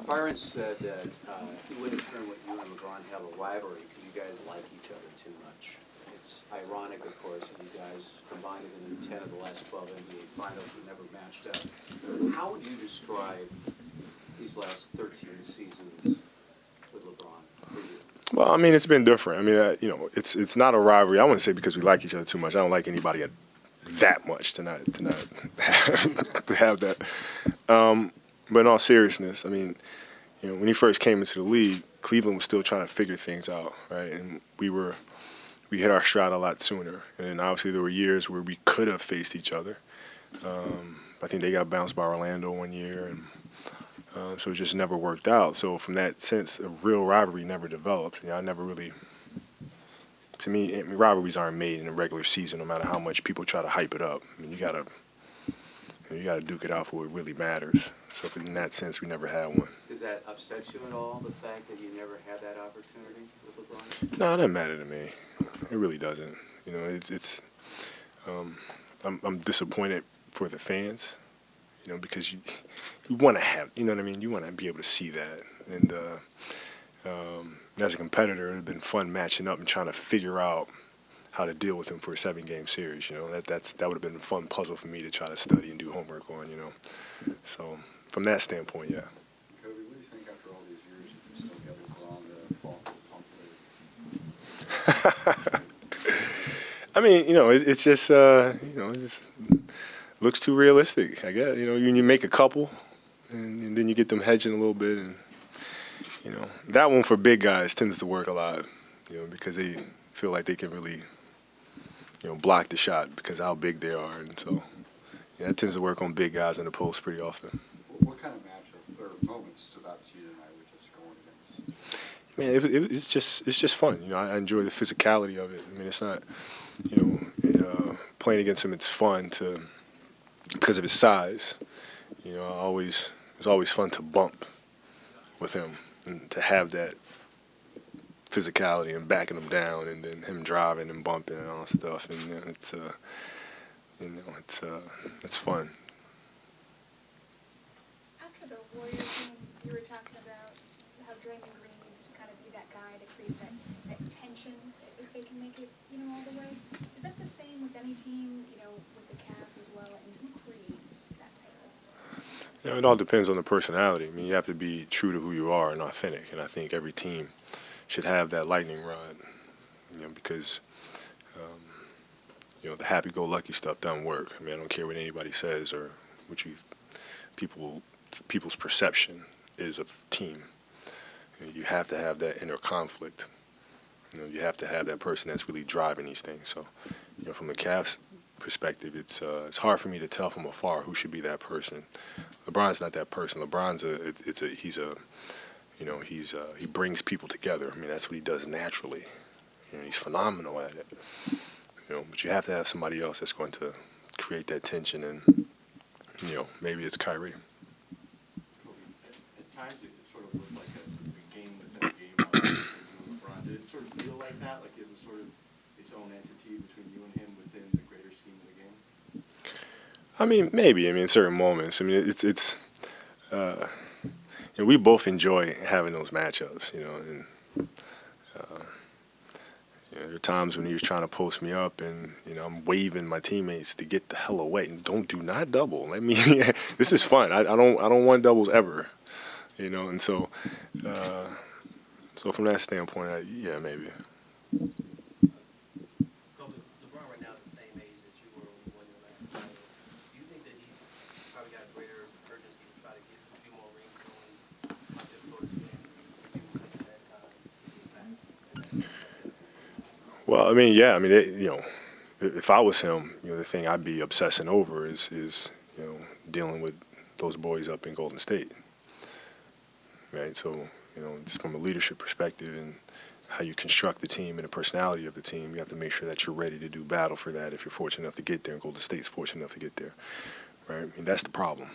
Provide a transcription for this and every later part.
Byron said that he wouldn't turn what you and LeBron have a rivalry because you guys like each other too much. It's ironic, of course, that you guys combined it in 10 of the last 12 NBA finals but never matched up. How would you describe these last 13 seasons with LeBron for you? Well, I mean, it's been different. I mean, it's not a rivalry. I wouldn't say because we like each other too much. I don't like anybody that much to not have that. But in all seriousness, I mean, when he first came into the league, Cleveland was still trying to figure things out, right? And we hit our stride a lot sooner. And obviously there were years where we could have faced each other. I think they got bounced by Orlando one year, and so it just never worked out. So from that sense, a real rivalry never developed. I never really. To me, rivalries aren't made in the regular season, no matter how much people try to hype it up. I mean, you gotta duke it out for what really matters. So in that sense, we never had one. Does that upset you at all, the fact that you never had that opportunity with LeBron? No, it doesn't matter to me. It really doesn't. I'm disappointed for the fans, because you want to have, what I mean? You want to be able to see that. And as a competitor, it would have been fun matching up and trying to figure out how to deal with him for a 7-game series. That would have been a fun puzzle for me to try to study and do homework on. So from that standpoint, yeah. Cody, what do you think after all these years you can still get LeBron to fall for the pump? I mean, it's just it just looks too realistic. I guess you make a couple, and then you get them hedging a little bit, and that one for big guys tends to work a lot, because they feel like they can really, block the shot because of how big they are, and so that tends to work on big guys in the post pretty often. What kind of matchup or moments stood out to you tonight with just going against? Man, it's just fun. I enjoy the physicality of it. I mean, it's not, playing against him. It's fun because of his size. It's always fun to bump with him and to have that physicality and backing him down, and then him driving and bumping and all that stuff. And it's fun. After the Warriors game, you were talking about how Draymond Green needs to kind of be that guy to create that tension if they can make it, all the way. Is that the same with any team, with the Cavs as well? And who creates that type of? It all depends on the personality. I mean, you have to be true to who you are and authentic. And I think every team should have that lightning rod, because the happy-go-lucky stuff doesn't work. I mean, I don't care what anybody says or what people's perception is of a team. You have to have that inner conflict. You have to have that person that's really driving these things. So, from the Cavs perspective, it's hard for me to tell from afar who should be that person. LeBron's not that person. LeBron's he brings people together. I mean, that's what he does naturally. He's phenomenal at it. But you have to have somebody else that's going to create that tension, and maybe it's Kyrie. At times it sort of looked like a game within a game with LeBron. Did it sort of feel like that? Like it was sort of its own entity between you and him within the greater scheme of the game? I mean, maybe. I mean, in certain moments. I mean, it's we both enjoy having those matchups, and there are times when he was trying to post me up, and I'm waving my teammates to get the hell away and do not double. Let me. This is fun. I don't want doubles ever, and so from that standpoint, yeah, maybe. LeBron right now is the same age that you were when you won your last title. Do you think that he's probably got a greater urgency to try to get a few more rings going? How difficult it's been for you since that time? Well, I mean, yeah. I mean, if I was him, the thing I'd be obsessing over is dealing with those boys up in Golden State, right? So, just from a leadership perspective and how you construct the team and the personality of the team, you have to make sure that you're ready to do battle for that if you're fortunate enough to get there, and Golden State's fortunate enough to get there, right? I mean, that's the problem,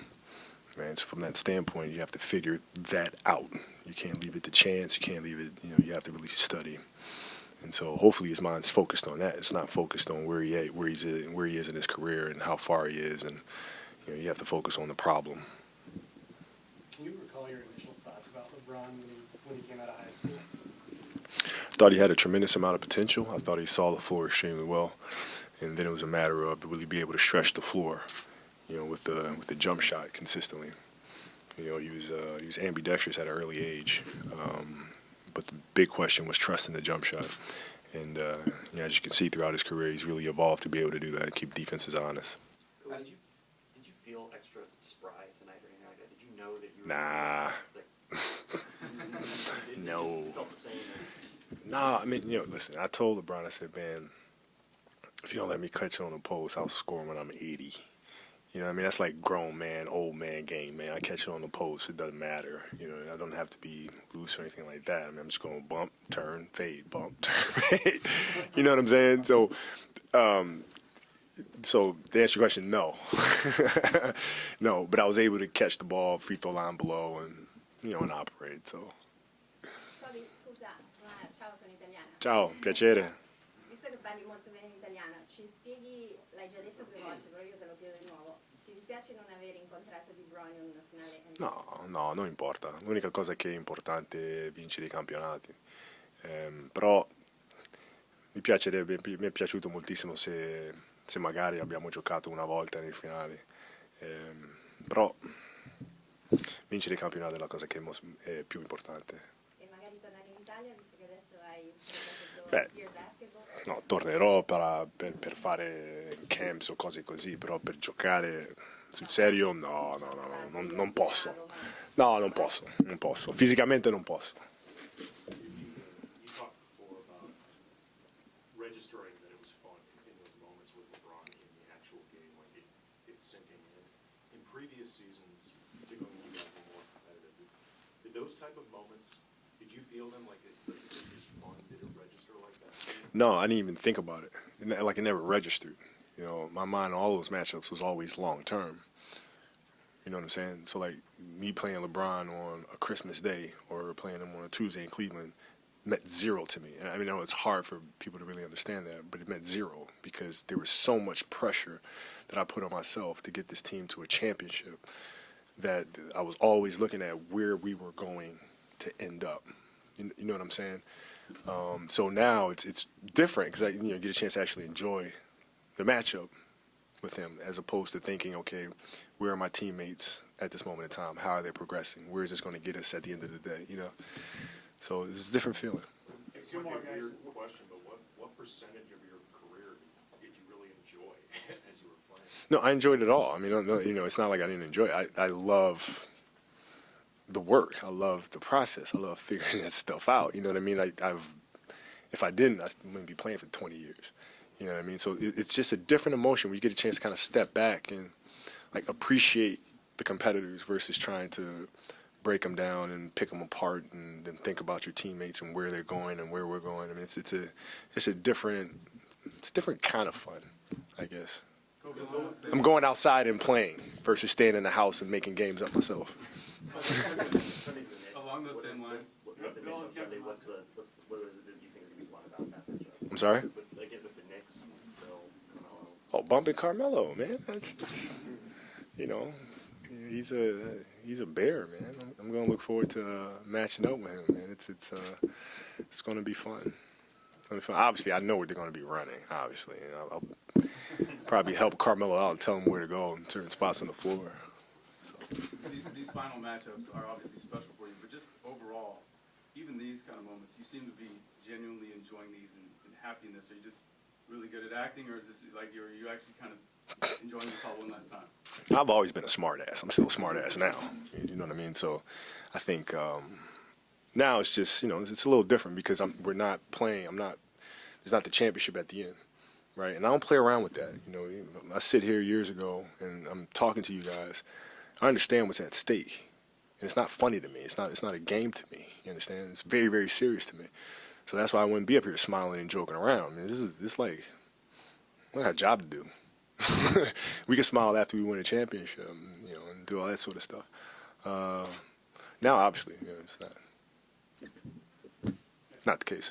right? So from that standpoint, you have to figure that out. You can't leave it to chance. You can't leave it, you have to really study. And so hopefully his mind's focused on that. It's not focused on where he is in his career and how far he is. And you have to focus on the problem. Can you recall your initial thoughts thoughts about LeBron when he came out of high school? I thought he had a tremendous amount of potential. I thought he saw the floor extremely well, and then it was a matter of really be able to stretch the floor, with the jump shot consistently. He was ambidextrous at an early age, but the big question was trusting the jump shot. And as you can see throughout his career, he's really evolved to be able to do that and keep defenses honest. Did you feel extra spry tonight or anything like that? Did you know that you were Nah. No. You felt the same as Nah, I mean, listen, I told LeBron, I said, man, if you don't let me catch you on the post, I'll score when I'm 80. You know what I mean? That's like grown man, old man game, man. I catch it on the post. It doesn't matter. I don't have to be loose or anything like that. I mean, I'm just going to bump, turn, fade, bump, turn, fade. You know what I'm saying? So to answer your question, no. No, but I was able to catch the ball, free throw line below, and operate, so. Toby, scusa, ciao, sono italiana. Ciao, piacere. Visto che parli molto bene italiano, ci spieghi, l'hai già detto 2 volte, però io te lo chiedo di nuovo, ti dispiace non aver incontrato Di Bryant in una finale NBA? No, non importa. L'unica cosa che è importante è vincere i campionati. Però mi è piaciuto moltissimo se magari abbiamo giocato una volta nei finali. Però vincere i campionati è la cosa che è più importante. E magari tornare in Italia, visto che adesso hai Beh, Year Basketball? no, tornerò per fare camps o cose così, però per giocare sul serio no, non posso. No, non posso. Fisicamente non posso. you talked before about registering that it was fun in those moments with LeBron in the actual game, like it's sinking in. In previous seasons, particularly when you guys were more competitive, did those type of moments, did you feel them like this is fun? Did it register like that? No, I didn't even think about it. Like it never registered. My mind on all those matchups was always long term. You know what I'm saying? So like me playing LeBron on a Christmas Day or playing him on a Tuesday in Cleveland meant zero to me. And I know it's hard for people to really understand that, but it meant zero because there was so much pressure that I put on myself to get this team to a championship that I was always looking at where we were going to end up. You know what I'm saying? So now it's different because I get a chance to actually enjoy the matchup with him as opposed to thinking, okay, where are my teammates at this moment in time? How are they progressing? Where is this going to get us at the end of the day? So it's a different feeling. It's might be a weird question, but what percentage of your career did you really enjoy as you were playing? No, I enjoyed it all. I mean, it's not like I didn't enjoy it. I love the work. I love the process. I love figuring that stuff out. You know what I mean? If I didn't, I wouldn't be playing for 20 years. You know what I mean? So it's just a different emotion where you get a chance to kind of step back and like appreciate the competitors versus trying to break them down and pick them apart and then think about your teammates and where they're going and where we're going. I mean, it's a different kind of fun, I guess. I'm going outside and playing versus staying in the house and making games up myself. Along those same lines. What is it that you think is going to be fun about that matchup? I'm sorry? Again, with the Knicks, Bill, Carmelo. Oh, bumping Carmelo, man. That's he's a bear, man. I'm going to look forward to matching up with him, man. It's going to be fun. Obviously, I know where they're going to be running. Obviously, I'll probably help Carmelo out and tell him where to go in certain spots on the floor. So. These final matchups are obviously special for you, but just overall, even these kind of moments, you seem to be genuinely enjoying these and happiness. Are you just really good at acting, or is this like are you actually kind of enjoying this all one last time? I've always been a smart ass. I'm still a smart ass now. You know what I mean? So I think now it's just it's a little different because we're not playing. There's not the championship at the end, right? And I don't play around with that. I sit here years ago and I'm talking to you guys. I understand what's at stake, and it's not funny to me. It's not a game to me. You understand? It's very, very serious to me. So that's why I wouldn't be up here smiling and joking around. I mean, this like we got a job to do. We can smile after we win a championship, and do all that sort of stuff. Now, obviously, it's not the case.